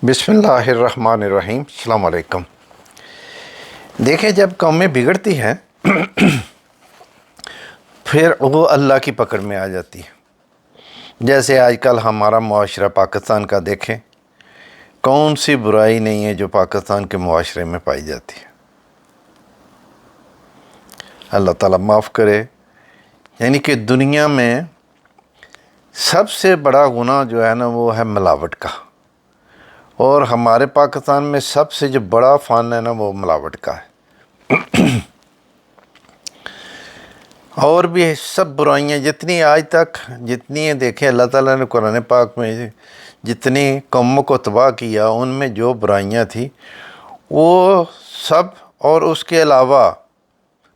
بسم اللہ الرحمن الرحیم۔ السلام علیکم۔ دیکھیں، جب قومیں بگڑتی ہیں پھر وہ اللہ کی پکڑ میں آ جاتی ہے۔ جیسے آج کل ہمارا معاشرہ پاکستان کا دیکھیں، کون سی برائی نہیں ہے جو پاکستان کے معاشرے میں پائی جاتی ہے۔ اللہ تعالیٰ معاف کرے۔ یعنی کہ دنیا میں سب سے بڑا گناہ جو ہے نا وہ ہے ملاوٹ کا، اور ہمارے پاکستان میں سب سے جو بڑا فن ہے نا وہ ملاوٹ کا ہے۔ اور بھی سب برائیاں جتنی دیکھیں، اللہ تعالیٰ نے قرآن پاک میں جتنی قوموں کو تباہ کیا، ان میں جو برائیاں تھیں وہ سب، اور اس کے علاوہ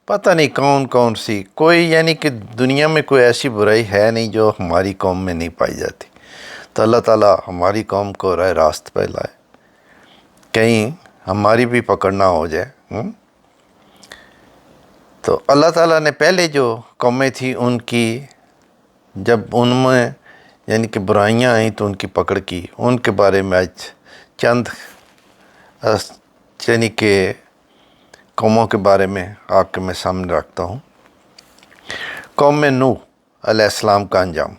پتہ نہیں کون سی، کوئی یعنی کہ دنیا میں کوئی ایسی برائی ہے نہیں جو ہماری قوم میں نہیں پائی جاتی۔ تو اللہ تعالیٰ ہماری قوم کو راہ راست پہ لائے، کہیں ہماری بھی پکڑ نہ ہو جائے۔ تو اللہ تعالیٰ نے پہلے جو قومیں تھیں ان کی، جب ان میں یعنی کہ برائیاں آئیں تو ان کی پکڑ کی، ان کے بارے میں آج چند یعنی کہ قوموں کے بارے میں آپ کے میں سامنے رکھتا ہوں۔ قوم نوح علیہ السلام کا انجام۔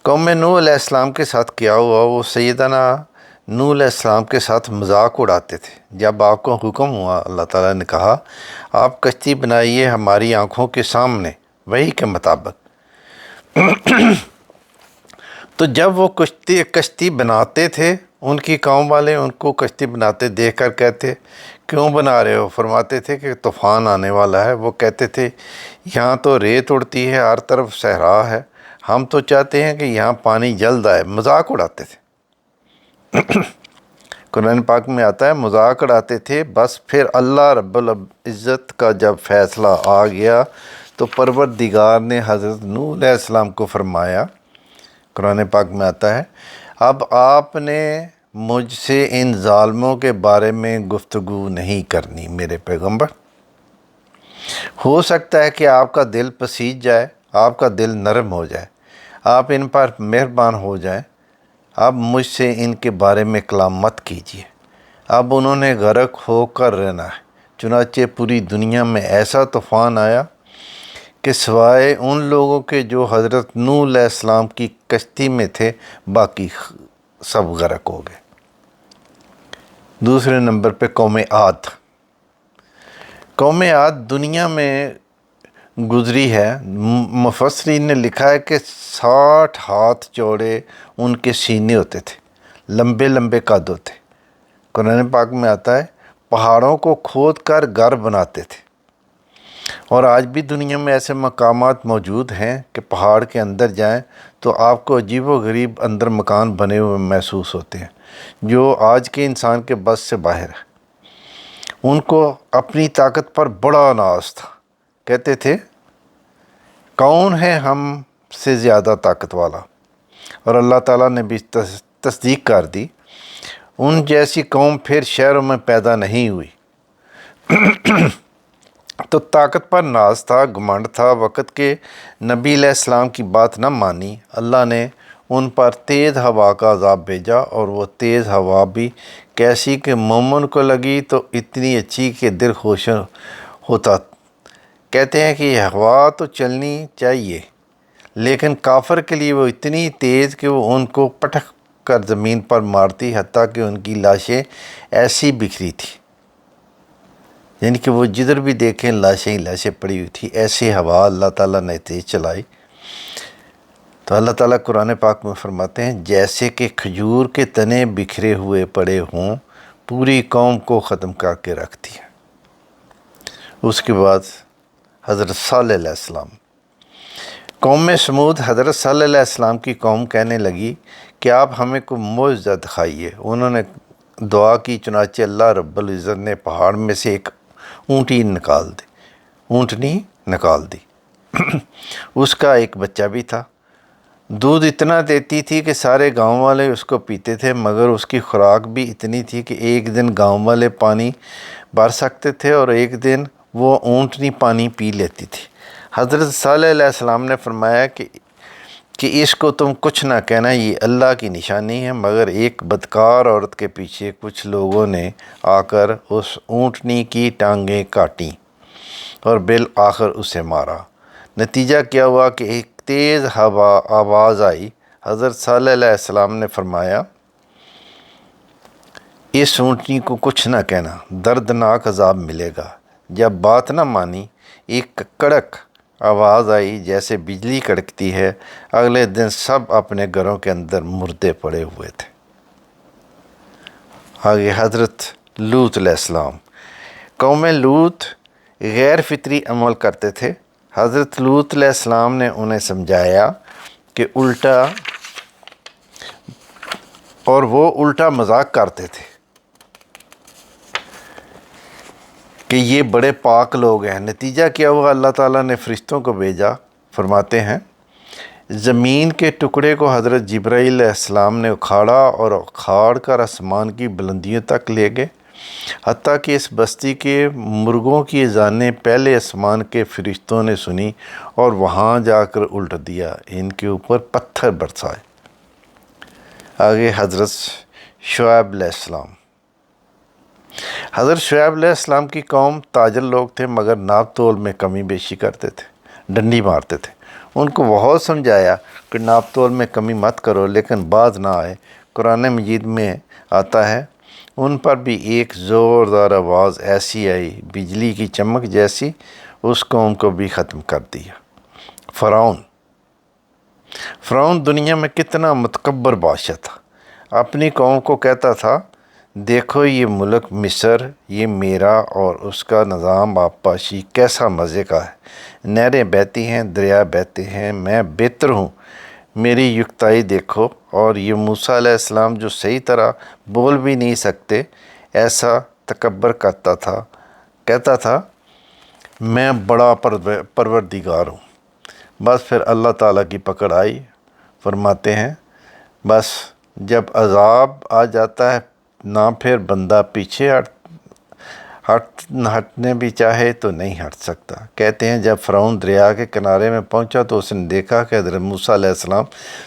قوم نوح علیہ السلام کے ساتھ کیا ہوا، وہ سیدنا نوح علیہ السلام کے ساتھ مذاق اڑاتے تھے۔ جب آپ کو حکم ہوا، اللہ تعالیٰ نے کہا آپ کشتی بنائیے ہماری آنکھوں کے سامنے وحی کے مطابق، تو جب وہ کشتی بناتے تھے، ان کی قوم والے ان کو کشتی بناتے دیکھ کر کہتے کیوں بنا رہے ہو؟ فرماتے تھے کہ طوفان آنے والا ہے۔ وہ کہتے تھے یہاں تو ریت اڑتی ہے، ہر طرف صحرا ہے، ہم تو چاہتے ہیں کہ یہاں پانی جلد آئے۔ مذاق اڑاتے تھے۔ قرآن پاک میں آتا ہے مذاق اڑاتے تھے۔ بس پھر اللہ رب العزت کا جب فیصلہ آ گیا تو پروردگار نے حضرت نوح علیہ السلام کو فرمایا، قرآن پاک میں آتا ہے اب آپ نے مجھ سے ان ظالموں کے بارے میں گفتگو نہیں کرنی میرے پیغمبر۔ ہو سکتا ہے کہ آپ کا دل پسیج جائے، آپ کا دل نرم ہو جائے، آپ ان پر مہربان ہو جائیں، اب مجھ سے ان کے بارے میں کلام مت کیجیے۔ اب انہوں نے غرق ہو کر رہنا ہے۔ چنانچہ پوری دنیا میں ایسا طوفان آیا کہ سوائے ان لوگوں کے جو حضرت نوح علیہ السلام کی کشتی میں تھے، باقی سب غرق ہو گئے۔ دوسرے نمبر پہ قوم عاد۔ قوم عاد دنیا میں گزری ہے۔ مفسرین نے لکھا ہے کہ 60 ہاتھ چوڑے ان کے سینے ہوتے تھے، لمبے لمبے قد ہوتے۔ قرآن پاک میں آتا ہے پہاڑوں کو کھود کر گھر بناتے تھے۔ اور آج بھی دنیا میں ایسے مقامات موجود ہیں کہ پہاڑ کے اندر جائیں تو آپ کو عجیب و غریب اندر مکان بنے ہوئے محسوس ہوتے ہیں، جو آج کے انسان کے بس سے باہر ہے۔ ان کو اپنی طاقت پر بڑا ناز تھا، کہتے تھے کون ہے ہم سے زیادہ طاقت والا، اور اللہ تعالیٰ نے بھی تصدیق کر دی۔ ان جیسی قوم پھر شہروں میں پیدا نہیں ہوئی۔ تو طاقت پر ناز تھا، گھمنڈ تھا۔ وقت کے نبی علیہ السلام کی بات نہ مانی، اللہ نے ان پر تیز ہوا کا عذاب بھیجا، اور وہ تیز ہوا بھی کیسی کہ مومن کو لگی تو اتنی اچھی کہ دل خوش ہوتا۔ کہتے ہیں کہ یہ ہوا تو چلنی چاہیے، لیکن کافر کے لیے وہ اتنی تیز کہ وہ ان کو پٹک کر زمین پر مارتی، حتیٰ کہ ان کی لاشیں ایسی بکھری تھی، یعنی کہ وہ جدھر بھی دیکھیں لاشیں ہی لاشیں پڑی ہوئی تھی۔ ایسی ہوا اللہ تعالیٰ نے تیز چلائی۔ تو اللہ تعالیٰ قرآن پاک میں فرماتے ہیں جیسے کہ کھجور کے تنے بکھرے ہوئے پڑے ہوں، پوری قوم کو ختم کر کے رکھ دیا۔ اس کے بعد حضرت صالح علیہ السلام۔ قوم سمود حضرت صالح علیہ السلام کی قوم کہنے لگی کہ آپ ہمیں کوئی معجزہ دکھائیے۔ انہوں نے دعا کی، چنانچہ اللہ رب العزت نے پہاڑ میں سے ایک اونٹنی نکال دی۔ اس کا ایک بچہ بھی تھا۔ دودھ اتنا دیتی تھی کہ سارے گاؤں والے اس کو پیتے تھے، مگر اس کی خوراک بھی اتنی تھی کہ ایک دن گاؤں والے پانی بھر سکتے تھے اور ایک دن وہ اونٹنی پانی پی لیتی تھی۔ حضرت صالح علیہ السلام نے فرمایا کہ کہ اس کو تم کچھ نہ کہنا، یہ اللہ کی نشانی ہے، مگر ایک بدکار عورت کے پیچھے کچھ لوگوں نے آ کر اس اونٹنی کی ٹانگیں کاٹیں اور بالآخر اسے مارا۔ نتیجہ کیا ہوا کہ ایک تیز آواز آئی۔ حضرت صالح علیہ السلام نے فرمایا اس اونٹنی کو کچھ نہ کہنا، دردناک عذاب ملے گا۔ جب بات نہ مانی، ایک کڑک آواز آئی جیسے بجلی کڑکتی ہے۔ اگلے دن سب اپنے گھروں کے اندر مردے پڑے ہوئے تھے۔ آگے حضرت لوط علیہ السلام۔ قوم لوط غیر فطری عمل کرتے تھے۔ حضرت لوط علیہ السلام نے انہیں سمجھایا کہ وہ الٹا مذاق کرتے تھے کہ یہ بڑے پاک لوگ ہیں۔ نتیجہ کیا ہوا، اللہ تعالیٰ نے فرشتوں کو بھیجا۔ فرماتے ہیں زمین کے ٹکڑے کو حضرت جبرائیل علیہ السلام نے اکھاڑ کر آسمان کی بلندیوں تک لے گئے، حتیٰ کہ اس بستی کے مرغوں کی اذانیں پہلے آسمان کے فرشتوں نے سنی اور وہاں جا کر الٹ دیا، ان کے اوپر پتھر برسائے۔ آگے حضرت شعیب علیہ السلام۔ حضرت شعیب علیہ السلام کی قوم تاجر لوگ تھے، مگر ناپ تول میں کمی بیشی کرتے تھے، ڈنڈی مارتے تھے۔ ان کو بہت سمجھایا کہ ناپ تول میں کمی مت کرو، لیکن باز نہ آئے۔ قرآن مجید میں آتا ہے ان پر بھی ایک زوردار آواز ایسی آئی بجلی کی چمک جیسی، اس قوم کو بھی ختم کر دیا۔ فرعون دنیا میں کتنا متکبر بادشاہ تھا۔ اپنی قوم کو کہتا تھا دیکھو یہ ملک مصر، یہ میرا اور اس کا نظام آبپاشی کیسا مزے کا ہے، نہریں بہتی ہیں، دریا بہتے ہیں، میں بہتر ہوں، میری یکتائی دیکھو۔ اور یہ موسیٰ علیہ السلام جو صحیح طرح بول بھی نہیں سکتے، ایسا تکبر کرتا تھا، کہتا تھا میں بڑا پروردگار ہوں۔ بس پھر اللہ تعالیٰ کی پکڑ آئی۔ فرماتے ہیں بس جب عذاب آ جاتا ہے نہ پھر بندہ پیچھے ہٹنے بھی چاہے تو نہیں ہٹ سکتا۔ کہتے ہیں جب فرعون دریا کے کنارے میں پہنچا تو اس نے دیکھا کہ حضرت موسیٰ علیہ السلام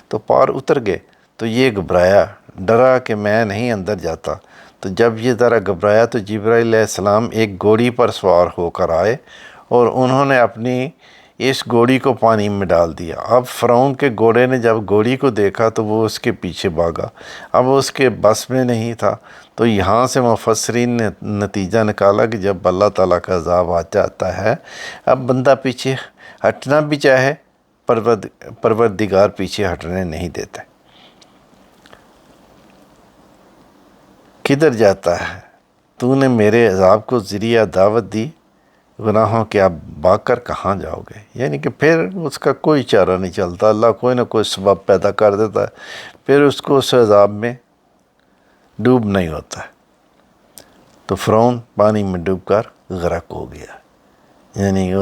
تو پار اتر گئے، تو یہ گھبرایا، ڈرا کہ میں نہیں اندر جاتا۔ تو جب یہ ذرا گھبرایا تو جبرائیل علیہ السلام ایک گھوڑی پر سوار ہو کر آئے اور انہوں نے اپنی اس گھوڑی کو پانی میں ڈال دیا۔ اب فرعون کے گھوڑے نے جب گھوڑی کو دیکھا تو وہ اس کے پیچھے بھاگا، اب اس کے بس میں نہیں تھا۔ تو یہاں سے مفسرین نے نتیجہ نکالا کہ جب اللہ تعالیٰ کا عذاب آ جاتا ہے، اب بندہ پیچھے ہٹنا بھی چاہے، پروردگار پیچھے ہٹنے نہیں دیتے۔ کدھر جاتا ہے تو نے میرے عذاب کو ذریعہ دعوت دی، گناہوں کے آپ بھاگ کر کہاں جاؤ گے؟ یعنی کہ پھر اس کا کوئی چارہ نہیں چلتا، اللہ کوئی نہ کوئی سبب پیدا کر دیتا ہے، پھر اس کو اس عذاب میں ڈوب نہیں ہوتا ہے۔ تو فرعون پانی میں ڈوب کر غرق ہو گیا، یعنی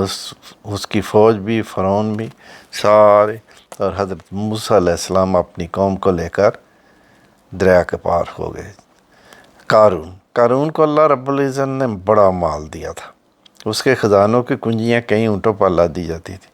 اس کی فوج بھی، فرعون بھی، سارے، اور حضرت موسیٰ علیہ السلام اپنی قوم کو لے کر دریا کے پار ہو گئے۔ قارون کو اللہ رب العزت نے بڑا مال دیا تھا، اس کے خزانوں کی کنجیاں کئی اونٹوں پر لاد دی جاتی تھی۔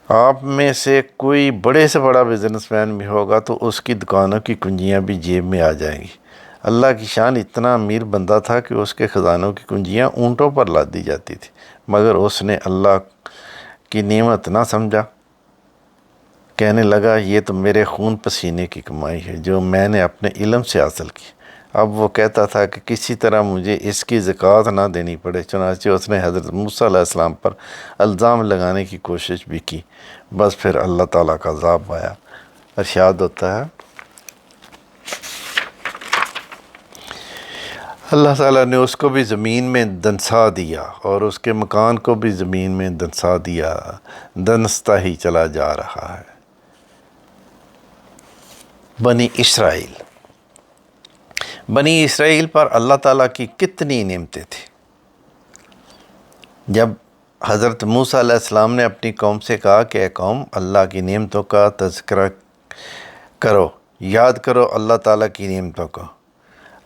آپ میں سے کوئی بڑے سے بڑا بزنس مین بھی ہوگا تو اس کی دکانوں کی کنجیاں بھی جیب میں آ جائیں گی۔ اللہ کی شان اتنا امیر بندہ تھا کہ اس کے خزانوں کی کنجیاں اونٹوں پر لاد دی جاتی تھی، مگر اس نے اللہ کی نعمت نہ سمجھا، کہنے لگا یہ تو میرے خون پسینے کی کمائی ہے جو میں نے اپنے علم سے حاصل کی۔ اب وہ کہتا تھا کہ کسی طرح مجھے اس کی زکوٰۃ نہ دینی پڑے، چنانچہ اس نے حضرت موسیٰ علیہ السلام پر الزام لگانے کی کوشش بھی کی۔ بس پھر اللہ تعالیٰ کا عذاب آیا۔ ارشاد ہوتا ہے اللہ تعالیٰ نے اس کو بھی زمین میں دنسا دیا اور اس کے مکان کو بھی زمین میں دنسا دیا، دنستا ہی چلا جا رہا ہے۔ بنی اسرائیل پر اللہ تعالیٰ کی کتنی نعمتیں تھیں۔ جب حضرت موسیٰ علیہ السلام نے اپنی قوم سے کہا کہ اے قوم، اللہ کی نعمتوں کا تذکرہ کرو، یاد کرو اللہ تعالیٰ کی نعمتوں کو،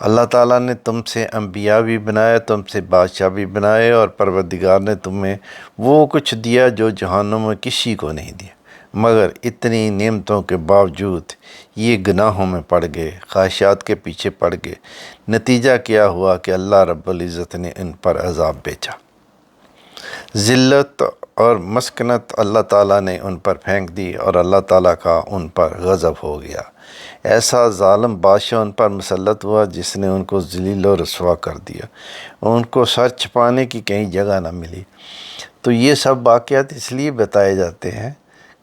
اللہ تعالیٰ نے تم سے انبیاء بھی بنائے، تم سے بادشاہ بھی بنائے، اور پروردگار نے تمہیں وہ کچھ دیا جو جہانوں میں کسی کو نہیں دیا، مگر اتنی نعمتوں کے باوجود یہ گناہوں میں پڑ گئے، خواہشات کے پیچھے پڑ گئے۔ نتیجہ کیا ہوا کہ اللہ رب العزت نے ان پر عذاب بھیجا، ذلت اور مسکنت اللہ تعالیٰ نے ان پر پھینک دی، اور اللہ تعالیٰ کا ان پر غضب ہو گیا۔ ایسا ظالم بادشاہ ان پر مسلط ہوا جس نے ان کو ذلیل و رسوا کر دیا، ان کو سر چھپانے کی کہیں جگہ نہ ملی۔ تو یہ سب واقعات اس لیے بتائے جاتے ہیں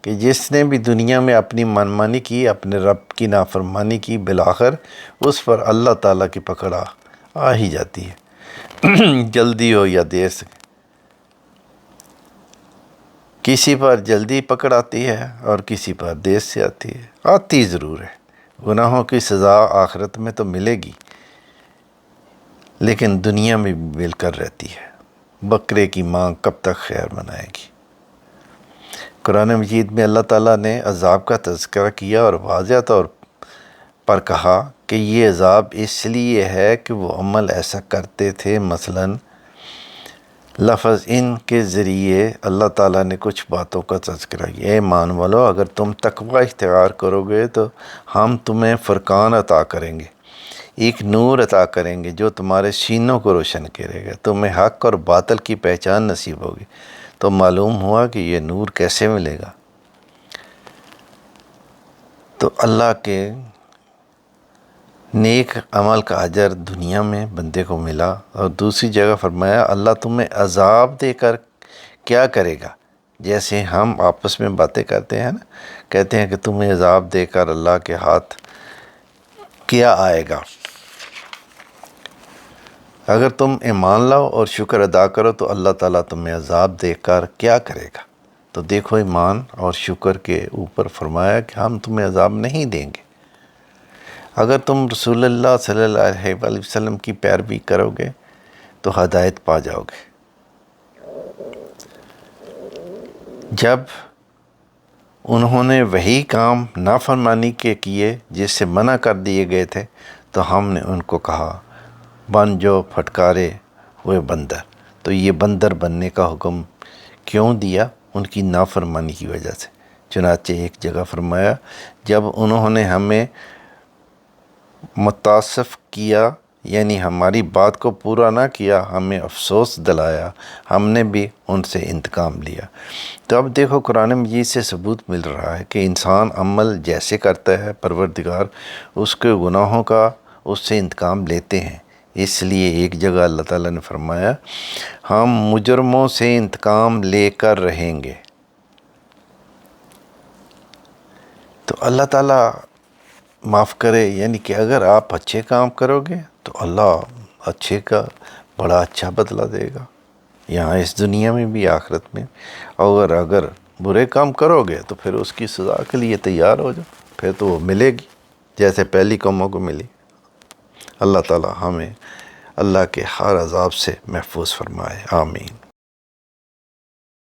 کہ جس نے بھی دنیا میں اپنی منمانی کی، اپنے رب کی نافرمانی کی، بالآخر اس پر اللہ تعالیٰ کی پکڑ آ ہی جاتی ہے، جلدی ہو یا دیر سے۔ کسی پر جلدی پکڑ آتی ہے اور کسی پر دیر سے آتی ہے، آتی ضرور ہے۔ گناہوں کی سزا آخرت میں تو ملے گی، لیکن دنیا میں بھی مل کر رہتی ہے۔ بکرے کی ماں کب تک خیر منائے گی؟ قرآن مجید میں اللہ تعالیٰ نے عذاب کا تذکرہ کیا اور واضح طور پر کہا کہ یہ عذاب اس لیے ہے کہ وہ عمل ایسا کرتے تھے۔ مثلاً لفظ ان کے ذریعے اللہ تعالیٰ نے کچھ باتوں کا تذکرہ کیا۔ اے ایمان والو، اگر تم تقوی اختیار کرو گے تو ہم تمہیں فرقان عطا کریں گے، ایک نور عطا کریں گے جو تمہارے سینوں کو روشن کرے گا، تمہیں حق اور باطل کی پہچان نصیب ہوگی۔ تو معلوم ہوا کہ یہ نور کیسے ملے گا؟ تو اللہ کے نیک عمل کا اجر دنیا میں بندے کو ملا، اور دوسری جگہ فرمایا اللہ تمہیں عذاب دے کر کیا کرے گا؟ جیسے ہم آپس میں باتیں کرتے ہیں نا، کہتے ہیں کہ تمہیں عذاب دے کر اللہ کے ہاتھ کیا آئے گا؟ اگر تم ایمان لاؤ اور شکر ادا کرو تو اللہ تعالیٰ تمہیں عذاب دے کر کیا کرے گا؟ تو دیکھو ایمان اور شکر کے اوپر فرمایا کہ ہم تمہیں عذاب نہیں دیں گے اگر تم رسول اللہ صلی اللہ علیہ وآلہ وسلم کی پیروی کرو گے تو ہدایت پا جاؤ گے۔ جب انہوں نے وہی کام نافرمانی کے کیے جس سے منع کر دیے گئے تھے تو ہم نے ان کو کہا بن جو پھٹکارے ہوئے بندر۔ تو یہ بندر بننے کا حکم کیوں دیا؟ ان کی نافرمانی کی وجہ سے۔ چنانچہ ایک جگہ فرمایا جب انہوں نے ہمیں متاسف کیا، یعنی ہماری بات کو پورا نہ کیا، ہمیں افسوس دلایا، ہم نے بھی ان سے انتقام لیا۔ تو اب دیکھو قرآن مجید سے ثبوت مل رہا ہے کہ انسان عمل جیسے کرتا ہے پروردگار اس کے گناہوں کا اس سے انتقام لیتے ہیں۔ اس لیے ایک جگہ اللہ تعالیٰ نے فرمایا ہم مجرموں سے انتقام لے کر رہیں گے۔ تو اللہ تعالیٰ معاف کرے، یعنی کہ اگر آپ اچھے کام کرو گے تو اللہ اچھے کا بڑا اچھا بدلہ دے گا، یہاں اس دنیا میں بھی آخرت میں۔ اور اگر برے کام کرو گے تو پھر اس کی سزا کے لیے تیار ہو جاؤ، پھر تو وہ ملے گی جیسے پہلی قوموں کو ملی۔ اللہ تعالیٰ ہمیں اللہ کے ہر عذاب سے محفوظ فرمائے، آمین۔